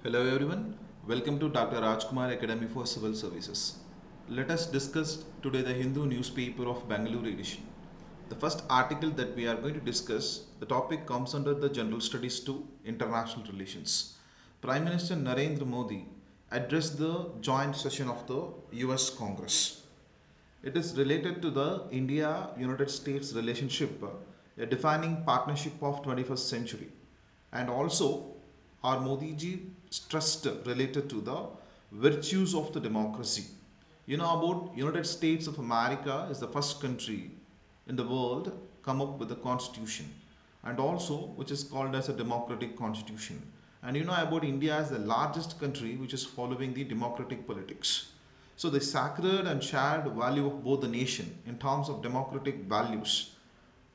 Hello everyone, welcome to Dr. Rajkumar Academy for Civil Services. Let us discuss today the Hindu newspaper of Bangalore edition. The first article that we are going to discuss, the topic comes under the General Studies to International Relations. Prime Minister Narendra Modi addressed the joint session of the US Congress. It is related to the India-United States relationship, a defining partnership of 21st century. And also, our Modi ji stressed related to the virtues of the democracy. You know about United States of America is the first country in the world come up with a constitution and also which is called as a democratic constitution. And you know about India as the largest country which is following the democratic politics. So the sacred and shared value of both the nation in terms of democratic values.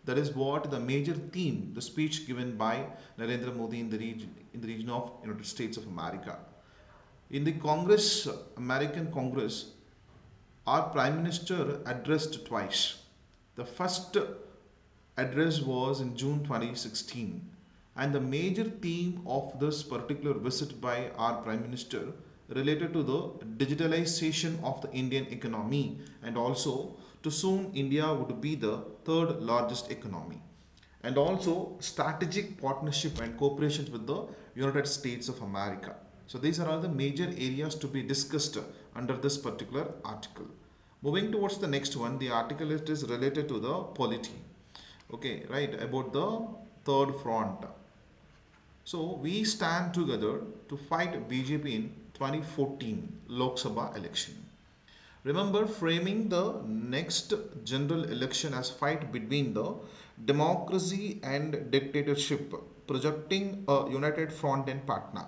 That is what the major theme, the speech given by Narendra Modi in the region of United States of America. In the Congress, American Congress, our Prime Minister addressed twice. The first address was in June 2016, and the major theme of this particular visit by our Prime Minister related to the digitalization of the Indian economy and also to soon India would be the third largest economy and also strategic partnership and cooperation with the United States of America. So these are all the major areas to be discussed under this particular article. Moving towards the next one, the article it is related to the polity. Okay, right, about the third front. So we stand together to fight BJP in 2014 Lok Sabha election. Remember framing the next general election as fight between the democracy and dictatorship, projecting a united front and Patna.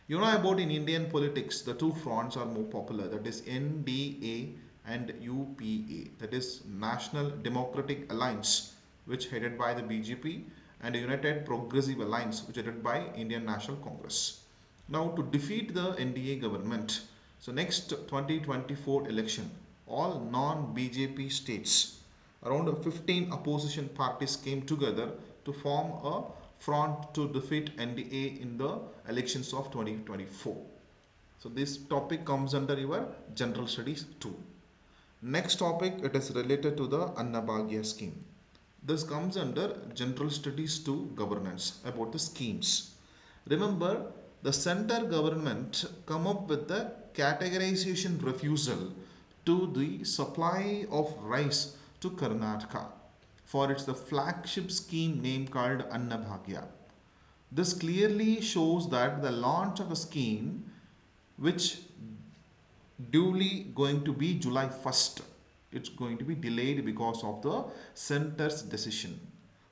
You know about in Indian politics, the two fronts are more popular. That is NDA and UPA. That is National Democratic Alliance, which headed by the BJP, and a United Progressive Alliance, which headed by Indian National Congress. Now, to defeat the NDA government, so next 2024 election, all non-BJP states, around 15 opposition parties came together to form a front to defeat NDA in the elections of 2024. So this topic comes under your general studies too. Next topic, it is related to the Annabhagya scheme. This comes under general studies to governance about the schemes. Remember, the center government come up with the categorization refusal to the supply of rice to Karnataka for its the flagship scheme named called Annabhagya. This clearly shows that the launch of a scheme which duly going to be July 1st. It's going to be delayed because of the center's decision.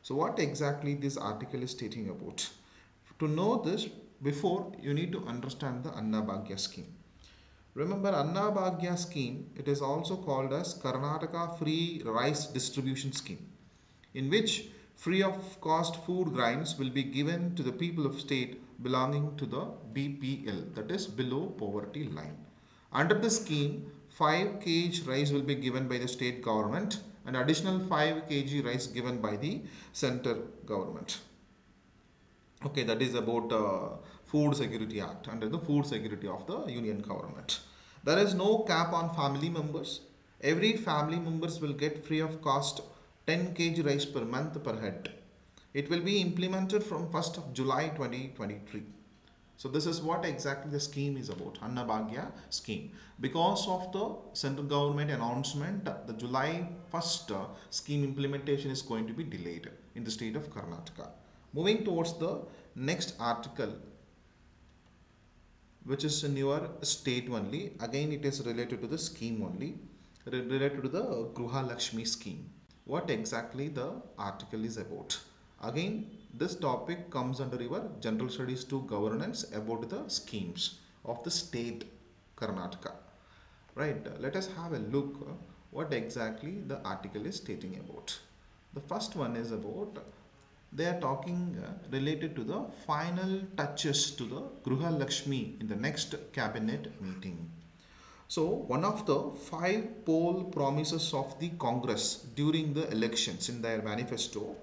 So what exactly this article is stating about? To know this, before you need to understand the Annabhagya scheme. Remember Annabhagya scheme, it is also called as Karnataka Free Rice Distribution Scheme, in which free of cost food grains will be given to the people of state belonging to the BPL, that is below poverty line. Under the scheme, 5 kg rice will be given by the state government and additional 5 kg rice given by the center government. Okay, that is about Food Security Act under the Food Security of the Union Government. There is no cap on family members. Every family members will get free of cost 10 kg rice per month per head. It will be implemented from 1st of July 2023. So this is what exactly the scheme is about, Annabhagya scheme. Because of the central government announcement, the July 1st scheme implementation is going to be delayed in the state of Karnataka. Moving towards the next article, which is in your state only. Again, it is related to the scheme only, related to the Gruha Lakshmi scheme. What exactly the article is about? Again, this topic comes under your general studies to governance about the schemes of the state Karnataka. Right, let us have a look what exactly the article is stating about. The first one is about they are talking related to the final touches to the Gruha Lakshmi in the next cabinet meeting. So, one of the 5 poll promises of the Congress during the elections in their manifesto,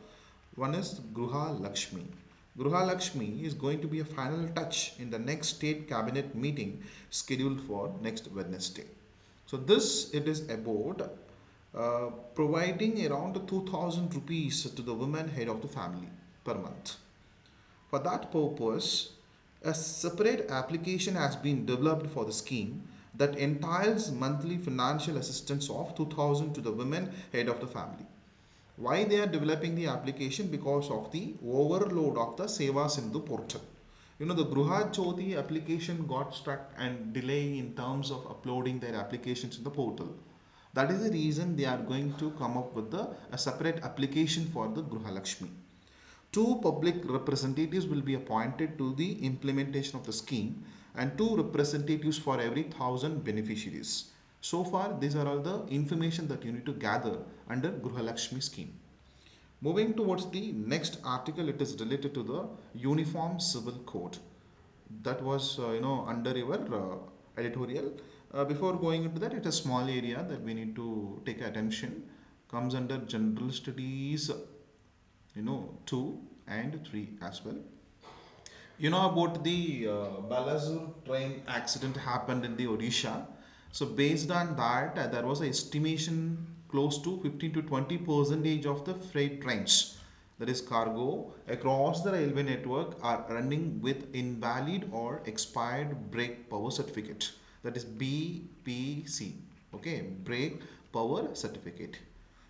one is Gruha Lakshmi. Gruha Lakshmi is going to be a final touch in the next state cabinet meeting scheduled for next Wednesday. So this it is about providing around 2000 rupees to the women head of the family per month. For that purpose, a separate application has been developed for the scheme that entails monthly financial assistance of 2000 to the women head of the family. Why they are developing the application? Because of the overload of the Seva Sindhu portal. The Gruha Jyoti application got stuck and delay in terms of uploading their applications in the portal. That is the reason they are going to come up with a separate application for the Gruha Lakshmi. Two public representatives will be appointed to the implementation of the scheme and two representatives for every 1000 beneficiaries. So far, these are all the information that you need to gather under Gruha Lakshmi scheme. Moving towards the next article, it is related to the Uniform Civil Code. That was, under your editorial. Before going into that, it's a small area that we need to take attention. Comes under General Studies, 2 and 3 as well. You know about the Balasur train accident happened in the Odisha. So based on that, there was an estimation close to 15 to 20 percentage of the freight trains, that is cargo, across the railway network are running with invalid or expired brake power certificate. That is BPC. Okay, brake power certificate,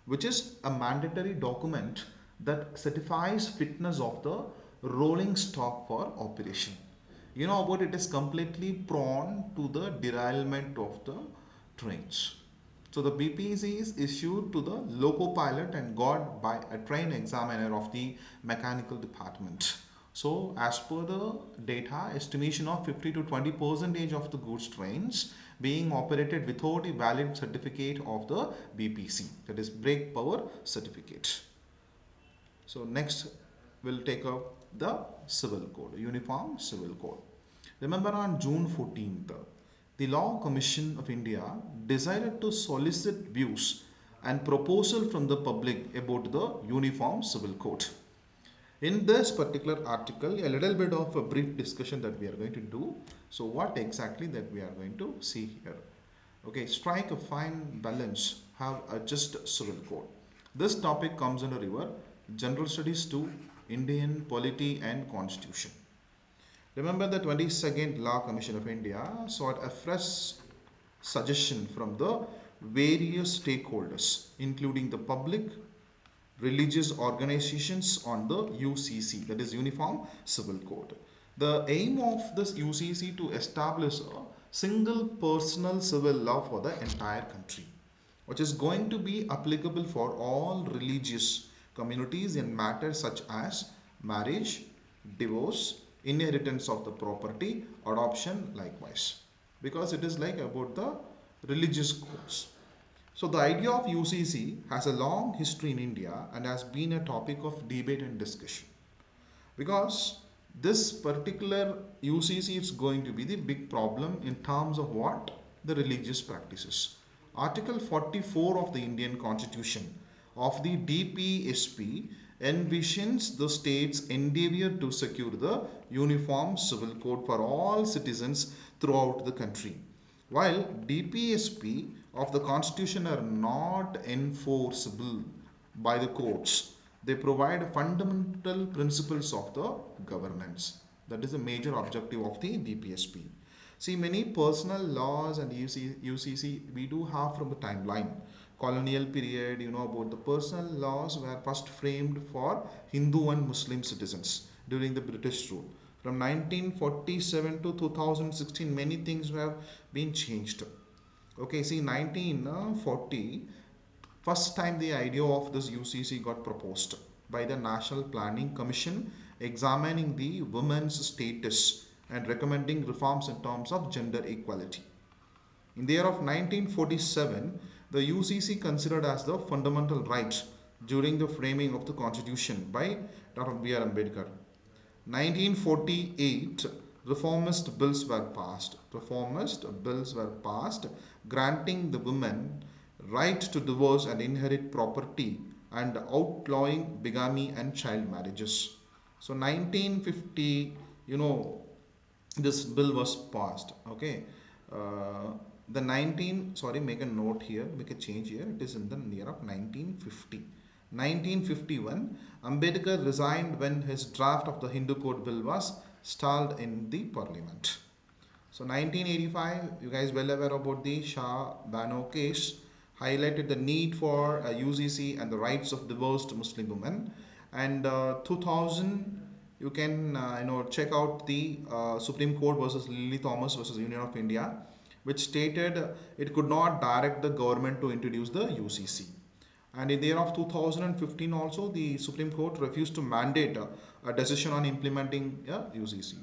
which is a mandatory document that certifies fitness of the rolling stock for operation. You know about it is completely prone to the derailment of the trains. So the BPC is issued to the loco pilot and got by a train examiner of the mechanical department. So as per the data, estimation of 50 to 20 percentage of the goods trains being operated without a valid certificate of the BPC, that is brake power certificate. So next we'll take up the civil code, uniform civil code. Remember on June 14th, the Law Commission of India decided to solicit views and proposal from the public about the uniform civil code. In this particular article, a little bit of a brief discussion that we are going to do. So what exactly that we are going to see here? Okay, strike a fine balance, have a just civil code. This topic comes under your General Studies 2, Indian Polity and Constitution. Remember the 22nd Law Commission of India sought a fresh suggestion from the various stakeholders, including the public, religious organizations on the UCC, that is Uniform Civil Code. The aim of this UCC to establish a single personal civil law for the entire country, which is going to be applicable for all religious communities in matters such as marriage, divorce, inheritance of the property, adoption likewise. Because it is like about the religious codes. So the idea of UCC has a long history in India and has been a topic of debate and discussion. Because this particular UCC is going to be the big problem in terms of what? The religious practices. Article 44 of the Indian Constitution of the DPSP envisions the state's endeavor to secure the uniform civil code for all citizens throughout the country. While DPSP of the Constitution are not enforceable by the courts, they provide fundamental principles of the governance. That is the major objective of the DPSP. See, many personal laws and UCC we do have from the timeline. Colonial period, about the personal laws were first framed for Hindu and Muslim citizens during the British rule. From 1947 to 2016, many things have been changed. Okay, see, 1940, first time the idea of this UCC got proposed by the National Planning Commission, examining the women's status and recommending reforms in terms of gender equality. In the year of 1947, the UCC considered as the fundamental right during the framing of the constitution by Dr. B.R. Ambedkar. 1948, reformist bills were passed. Reformist bills were passed granting the women right to divorce and inherit property and outlawing bigamy and child marriages. So 1950, you know, this bill was passed. Okay, uh, the 19 sorry, make a note here, make a change here. It is in the year of 1950. 1951, Ambedkar resigned when his draft of the Hindu Code Bill was stalled in the parliament. So 1985, you guys well aware about the Shah Bano case, highlighted the need for UCC and the rights of divorced Muslim women. And 2000, you can check out the Supreme Court versus Lily Thomas versus Union of India, which stated it could not direct the government to introduce the UCC. And in the year of 2015 also, the Supreme Court refused to mandate a decision on implementing UCC.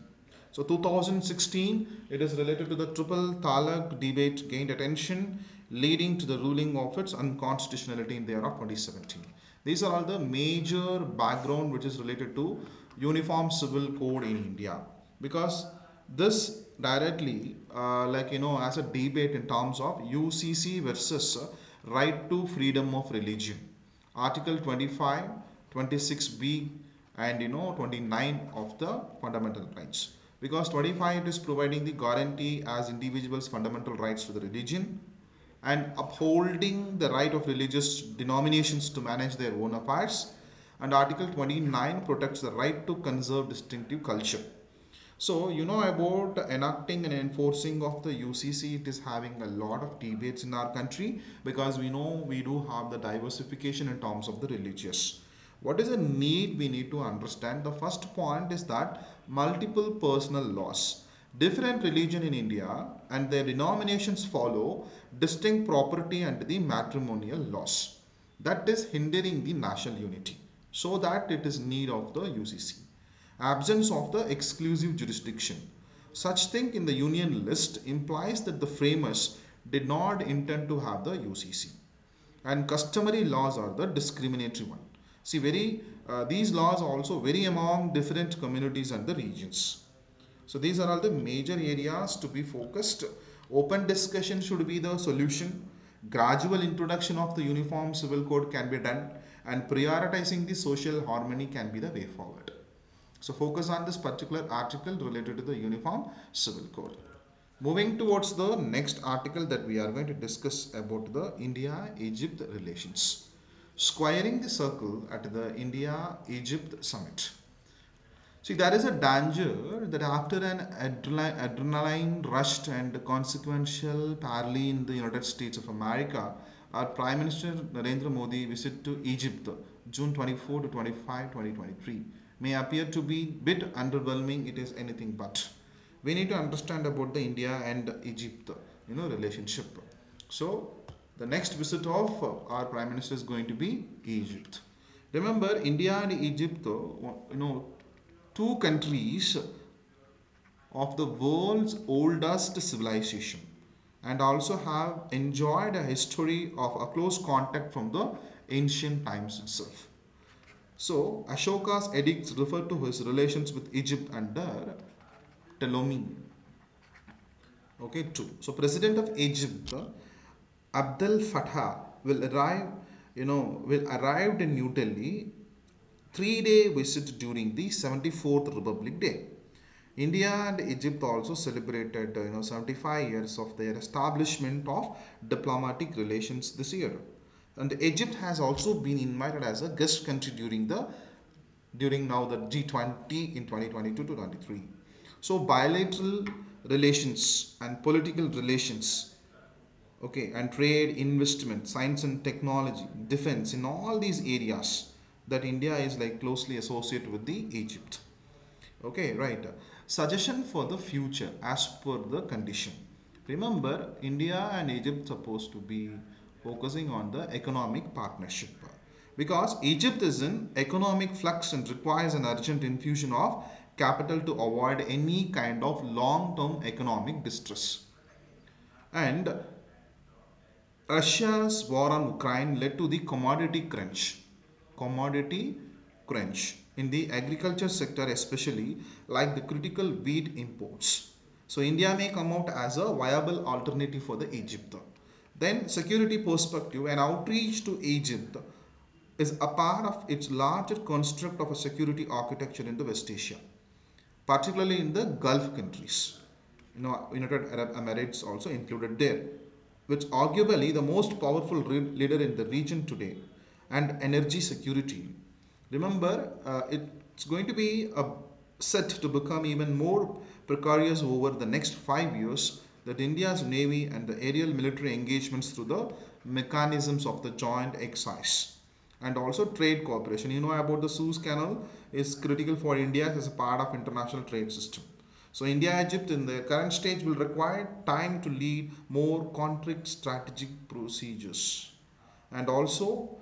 So 2016, it is related to the triple talaq debate gained attention, leading to the ruling of its unconstitutionality in the year of 2017. These are all the major background which is related to Uniform Civil Code in India, because this directly as a debate in terms of UCC versus right to freedom of religion. Article 25, 26b, and 29 of the fundamental rights. Because 25, it is providing the guarantee as individuals fundamental rights to the religion and upholding the right of religious denominations to manage their own affairs, and article 29 protects the right to conserve distinctive culture. So, you know about enacting and enforcing of the UCC, it is having a lot of debates in our country, because we know we do have the diversification in terms of the religious. What is the need we need to understand? The first point is that multiple personal laws. Different religion in India and their denominations follow distinct property and the matrimonial laws. That is hindering the national unity. So that it is need of the UCC. Absence of the exclusive jurisdiction. Such thing in the union list implies that the framers did not intend to have the UCC. And customary laws are the discriminatory one. See, these laws also vary among different communities and the regions. So these are all the major areas to be focused. Open discussion should be the solution. Gradual introduction of the uniform civil code can be done, and prioritizing the social harmony can be the way forward. So focus on this particular article related to the Uniform Civil Code. Moving towards the next article that we are going to discuss about the India-Egypt relations. Squaring the circle at the India-Egypt summit. See, there is a danger that after an adrenaline rushed and consequential rally in the United States of America, our Prime Minister Narendra Modi visit to Egypt, June 24 to 25, 2023, may appear to be bit underwhelming. It is anything but. We need to understand about the India and Egypt, relationship. So, the next visit of our Prime Minister is going to be Egypt. Remember, India and Egypt, two countries of the world's oldest civilization, and also have enjoyed a history of a close contact from the ancient times itself. So, Ashoka's edicts refer to his relations with Egypt under Ptolemy. Okay, true. So, President of Egypt, Abdel Fattah, will arrive in New Delhi 3-day visit during the 74th Republic Day. India and Egypt also celebrated 75 years of their establishment of diplomatic relations this year. And Egypt has also been invited as a guest country during now the G20 in 2022 to 23. So bilateral relations and political relations, okay, and trade, investment, science and technology, defense, in all these areas, that India is like closely associated with the Egypt. Okay, right. Suggestion for the future as per the condition. Remember, India and Egypt supposed to be focusing on the economic partnership, because Egypt is in economic flux and requires an urgent infusion of capital to avoid any kind of long-term economic distress. And Russia's war on Ukraine led to the commodity crunch in the agriculture sector, especially like the critical wheat imports. So India may come out as a viable alternative for the Egypt. Then security perspective, an outreach to Egypt is a part of its larger construct of a security architecture in the West Asia, particularly in the Gulf countries. United Arab Emirates also included there, which arguably the most powerful leader in the region today, and energy security. Remember, it's going to be set to become even more precarious over the next 5 years. That India's navy and the aerial military engagements through the mechanisms of the joint exercise and also trade cooperation. You know about the Suez Canal is critical for India as a part of international trade system. So India, Egypt in the current stage will require time to lead more concrete strategic procedures. And also,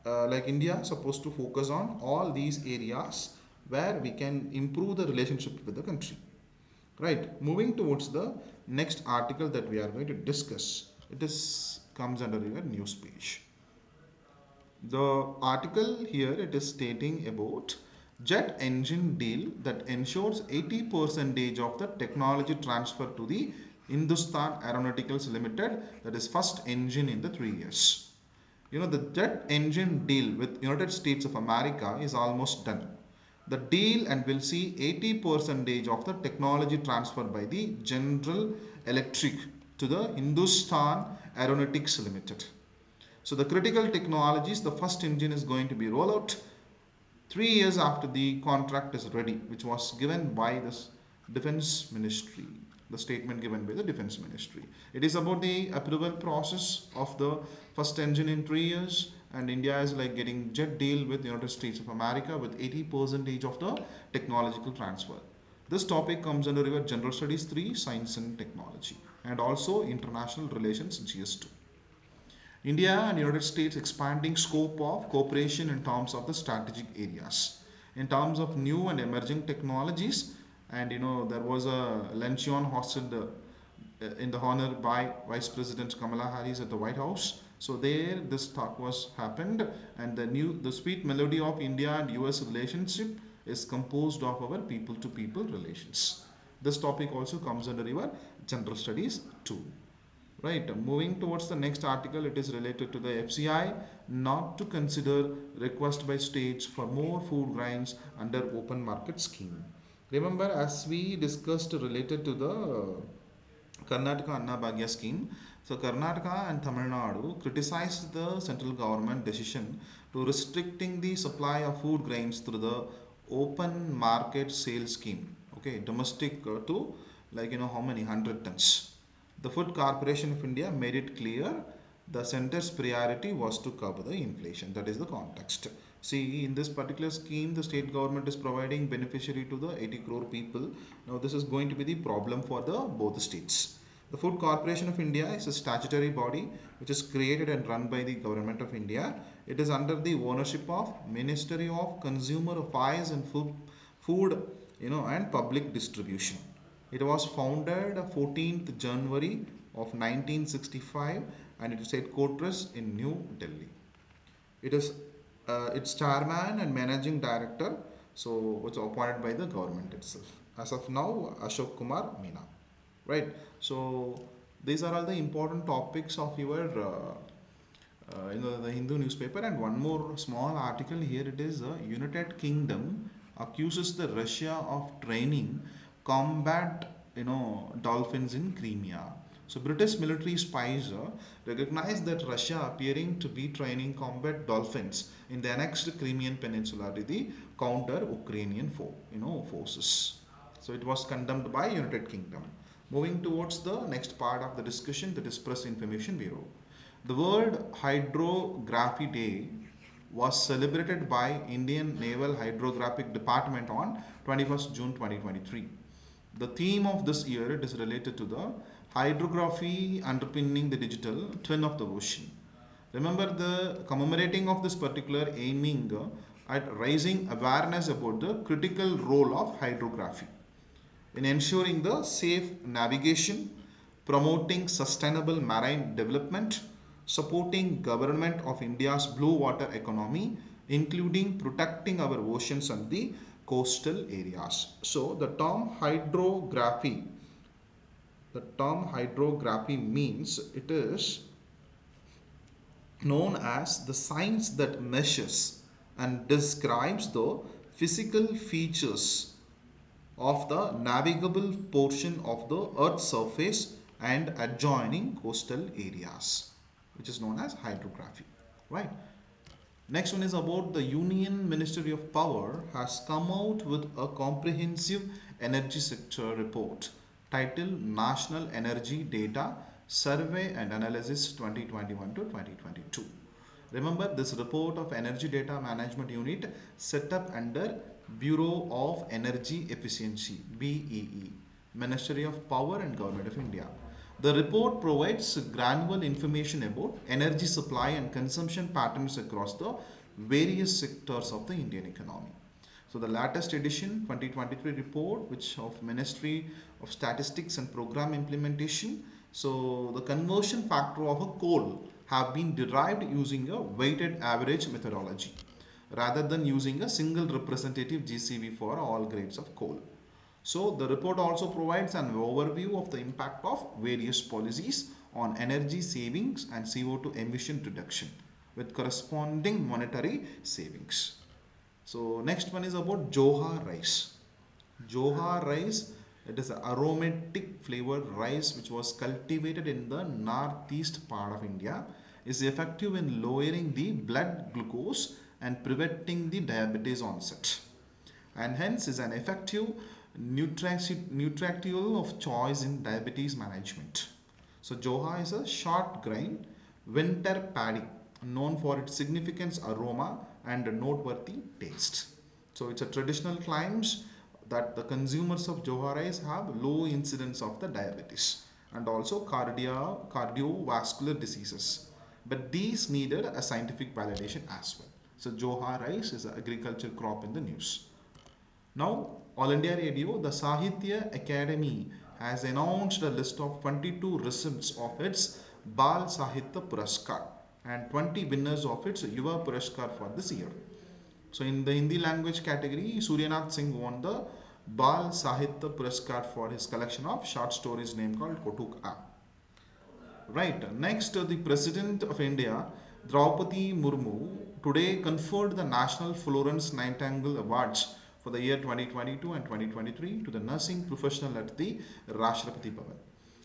like India, supposed to focus on all these areas where we can improve the relationship with the country. Right. Moving towards the next article that we are going to discuss. It is comes under your news page. The article here it is stating about jet engine deal that ensures 80% of the technology transfer to the Hindustan Aeronautics Limited, that is first engine in the 3 years. The jet engine deal with United States of America is almost done. The deal and will see 80% of the technology transfer by the General Electric to the Hindustan Aeronautics Limited. So the critical technologies, the first engine is going to be rolled out 3 years after the contract is ready, which was given by this Defense Ministry. The statement given by the Defense Ministry. It is about the approval process of the first engine in 3 years, and India is like getting jet deal with the United States of America with 80% of the technological transfer. This topic comes under your General Studies 3, Science and Technology, and also International Relations GS2. India and United States expanding scope of cooperation in terms of the strategic areas. In terms of new and emerging technologies, and there was a luncheon hosted in the honor by Vice President Kamala Harris at the White House. So there this talk was happened, and the sweet melody of India and US relationship is composed of our people to people relations. This topic also comes under your General Studies 2. Right, moving towards the next article, it is related to the FCI not to consider request by states for more food grains under open market scheme. Remember, as we discussed related to the Karnataka Anna Bhagya scheme, so Karnataka and Tamil Nadu criticized the central government decision to restricting the supply of food grains through the open market sale scheme. Okay, domestic to how many 100 tons. The Food Corporation of India made it clear the center's priority was to curb the inflation. That is the context. See, in this particular scheme, the state government is providing beneficiary to the 80 crore people. Now, this is going to be the problem for the both states. The Food Corporation of India is a statutory body which is created and run by the Government of India. It is under the ownership of Ministry of Consumer Affairs and Food, and Public Distribution. It was founded 14th January of 1965, and its headquarters in New Delhi. It is its chairman and managing director, so it's appointed by the government itself. As of now, Ashok Kumar Meena. Right. So these are all the important topics of your the Hindu newspaper. And one more small article here. It is United Kingdom accuses the Russia of training combat dolphins in Crimea. So British military spies recognized that Russia appearing to be training combat dolphins in the annexed Crimean Peninsula to the counter Ukrainian forces. So it was condemned by United Kingdom. Moving towards the next part of the discussion, that is Press Information Bureau. The World Hydrography Day was celebrated by Indian Naval Hydrographic Department on 21st June 2023. The theme of this year it is related to the hydrography underpinning the digital twin of the ocean. Remember, the commemorating of this particular aiming at raising awareness about the critical role of hydrography in ensuring the safe navigation, promoting sustainable marine development, supporting government of India's blue water economy, including protecting our oceans and the coastal areas. So the term hydrography means it is known as the science that measures and describes the physical features of the navigable portion of the earth's surface and adjoining coastal areas, which is known as hydrography, right? Next one is about the Union Ministry of Power has come out with a comprehensive energy sector report titled National Energy Data Survey and Analysis 2021 to 2022. Remember, this report of Energy Data Management Unit set up under Bureau of Energy Efficiency BEE, Ministry of Power and Government of India. The report provides granular information about energy supply and consumption patterns across the various sectors of the Indian economy. So the latest edition 2023 report, which of Ministry of Statistics and Program Implementation, so the conversion factor of a coal have been derived using a weighted average methodology rather than using a single representative GCV for all grades of coal. So the report also provides an overview of the impact of various policies on energy savings and CO2 emission reduction with corresponding monetary savings. So next one is about Johar rice. Johar rice, it is an aromatic flavored rice which was cultivated in the northeast part of India, is effective in lowering the blood glucose and preventing the diabetes onset, and hence is an effective nutraceuticals of choice in diabetes management. So Joha is a short grain winter paddy known for its significant aroma and noteworthy taste. So it's a traditional claims that the consumers of Joha rice have low incidence of the diabetes and also cardiovascular diseases. But these needed a scientific validation as well. So Johar rice is an agriculture crop in the news. Now, All India Radio, the Sahitya Academy has announced a list of 22 recipients of its Bal Sahitya Puraskar and 20 winners of its Yuva Puraskar for this year. So, in the Hindi language category, Suryanath Singh won the Bal Sahitya Puraskar for his collection of short stories named called Kotuk A. Right. Next, the President of India, Draupadi Murmu, today conferred the National Florence Nightingale Awards for the year 2022 and 2023 to the nursing professional at the Rashtrapati Bhavan.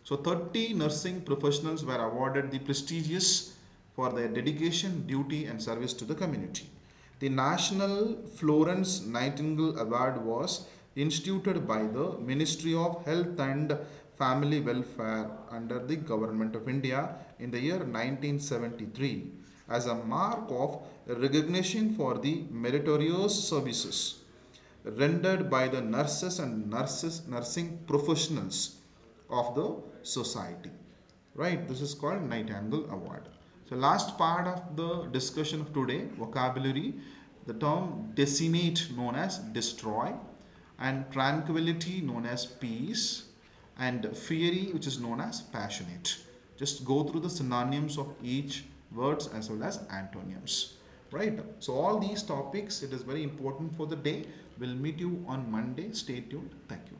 So, 30 nursing professionals were awarded the prestigious for their dedication, duty, and service to the community. The National Florence Nightingale Award was instituted by the Ministry of Health and Family Welfare under the Government of India in the year 1973 as a mark of recognition for the meritorious services rendered by the nurses and nursing professionals of the society. Right, this is called Nightingale Award. So last part of the discussion of today, vocabulary, the term decimate known as destroy, and tranquility known as peace, and fiery which is known as passionate. Just go through the synonyms of each words as well as antonyms. Right. So all these topics, it is very important for the day. We'll meet you on Monday. Stay tuned. Thank you.